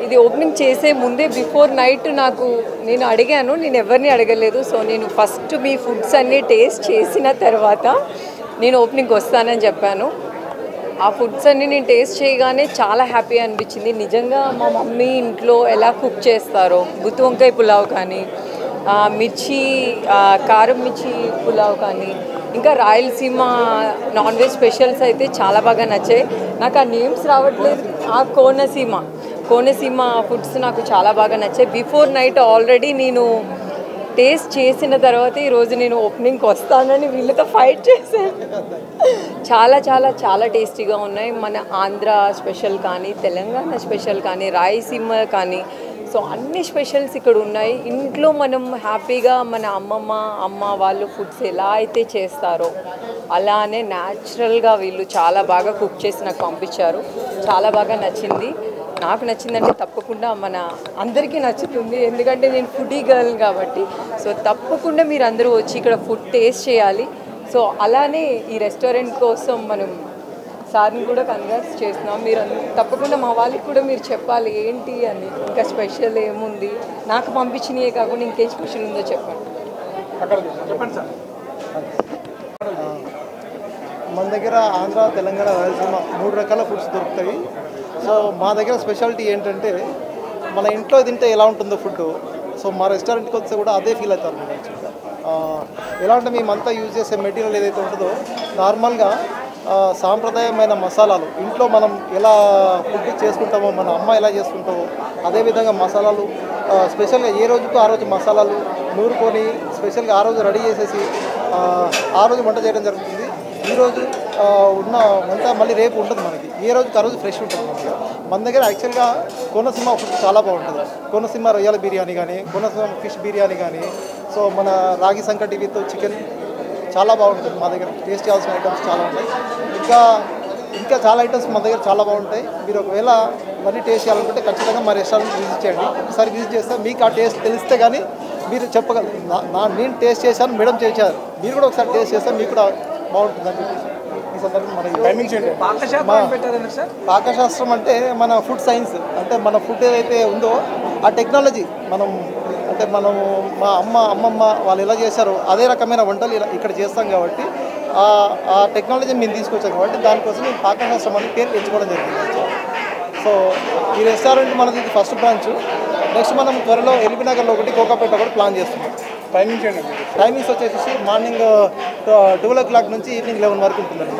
ఇది ఓపెనింగ్ చేసే ముందే బిఫోర్ నైట్ నేను అడిగాను, నేను ఎవరిని అడగలేదు. సో నేను ఫస్ట్ మీ ఫుడ్స్ అన్నీ టేస్ట్ చేసిన తర్వాత నేను ఓపెనింగ్కి వస్తానని చెప్పాను. ఆ ఫుడ్స్ అన్నీ నేను టేస్ట్ చేయగానే చాలా హ్యాపీ అనిపించింది. నిజంగా మా మమ్మీ ఇంట్లో ఎలా కుక్ చేస్తారో, గుత్తి వంకాయ పులావ్ కానీ, మిర్చి కారం మిర్చి పులావ్ కానీ, ఇంకా రాయలసీమ నాన్ వెజ్ స్పెషల్స్ అయితే చాలా బాగా నచ్చాయి. నాకు ఆ నేమ్స్ రావట్లేదు. కోనసీమ ఫుడ్స్ నాకు చాలా బాగా నచ్చాయి. బిఫోర్ నైట్ ఆల్రెడీ నేను టేస్ట్ చేసిన తర్వాత ఈరోజు నేను ఓపెనింగ్కి వస్తానని వీళ్ళతో ఫైట్ చేశాను. చాలా చాలా చాలా టేస్టీగా ఉన్నాయి. మన ఆంధ్ర స్పెషల్ కానీ, తెలంగాణ స్పెషల్ కానీ, రాయలసీమ కానీ, సో అన్ని స్పెషల్స్ ఇక్కడ ఉన్నాయి. ఇంట్లో మనం హ్యాపీగా మన అమ్మ వాళ్ళు ఫుడ్స్ ఎలా అయితే చేస్తారో అలానే న్యాచురల్గా వీళ్ళు చాలా బాగా కుక్ చేసి నాకు పంపించారు. చాలా బాగా నచ్చింది. నాకు నచ్చిందంటే తప్పకుండా మన అందరికీ నచ్చుతుంది, ఎందుకంటే నేను ఫుడీ గర్ల్ కాబట్టి. సో తప్పకుండా మీరు అందరూ వచ్చి ఇక్కడ ఫుడ్ టేస్ట్ చేయాలి. సో అలానే ఈ రెస్టారెంట్ కోసం మనం సార్ని కూడా కన్వర్స్ చేస్తున్నాం. మీరు తప్పకుండా మా వాళ్ళకి కూడా మీరు చెప్పాలి ఏంటి అని, ఇంకా స్పెషల్ ఏముంది, నాకు పంపించినవే కాకుండా ఇంకేం స్పెషల్ ఉందో చెప్పండి. మన దగ్గర ఆంధ్ర, తెలంగాణ, రాయలసీమ 3 రకాల ఫుడ్స్ దొరుకుతాయి. సో మా దగ్గర స్పెషాలిటీ ఏంటంటే మన ఇంట్లో తింటే ఎలా ఉంటుందో ఫుడ్, సో మా రెస్టారెంట్కి వస్తే కూడా అదే ఫీల్ అవుతారు. యాక్చువల్గా ఎలా అంటే మేమంతా యూజ్ చేసే మెటీరియల్ ఏదైతే ఉంటుందో నార్మల్గా సాంప్రదాయమైన మసాలాలు, ఇంట్లో మనం ఎలా ఫుడ్ చేసుకుంటామో, మన అమ్మ ఎలా చేసుకుంటామో అదేవిధంగా మసాలాలు స్పెషల్గా ఏ రోజుకు ఆ రోజు మసాలాలు నూరుకొని స్పెషల్గా ఆ రోజు రెడీ చేసేసి ఆ రోజు వంట చేయడం జరుగుతుంది. ఈరోజు ఉన్న వంట మళ్ళీ రేపు ఉంటుంది మనకి, ఏ రోజుకి ఆ రోజు ఫ్రెష్ ఉంటుంది మనకి. మన దగ్గర యాక్చువల్గా కోనసీమ ఫుడ్ చాలా బాగుంటుంది. కోనసీమ రొయ్యల బిర్యానీ కానీ, కోనసీమ ఫిష్ బిర్యానీ కానీ, సో మన రాగి సంకటి విత్ చికెన్ చాలా బాగుంటుంది. మా దగ్గర టేస్ట్ చేయాల్సిన ఐటమ్స్ చాలా ఉంటాయి. ఇంకా చాలా ఐటమ్స్ మన దగ్గర చాలా బాగుంటాయి. మీరు ఒకవేళ ఇవన్నీ టేస్ట్ చేయాలనుకుంటే ఖచ్చితంగా మా రెస్టారెంట్ విజిట్ చేయండి. ఒకసారి విజిట్ చేస్తే మీకు ఆ టేస్ట్ తెలిస్తే కానీ మీరు చెప్పగలరు, నేను టేస్ట్ చేశాను, మేడం చేశారు, మీరు కూడా ఒకసారి టేస్ట్ చేస్తే మీకు కూడా బాగుంటుందని చెప్పేసి ఈ సందర్భంగా మన టైమింగ్స్ ఏంటి. పాకశాస్త్రం అంటే మన ఫుడ్ సైన్స్, అంటే మన ఫుడ్ ఏదైతే ఉందో ఆ టెక్నాలజీ మనము మా అమ్మమ్మ వాళ్ళు ఎలా చేశారో అదే రకమైన వంటలు ఇక్కడ చేస్తాం కాబట్టి ఆ టెక్నాలజీ మేము తీసుకొచ్చాం కాబట్టి దానికోసం మేము పాకశాస్త్రం అని పేరు ఎంచుకోవడం జరిగింది. సో ఈ రెస్టారెంట్ మనది ఫస్ట్ బ్రాంచ్. నెక్స్ట్ మనం త్వరలో ఎల్బీ నగర్లో ఒకటి, కోకాపేట కూడా ప్లాన్ చేస్తున్నాం. టైమింగ్స్ వచ్చేసి మార్నింగ్ 12 o'clock నుంచి ఈవినింగ్ 11 వరకు ఉంటుందండి.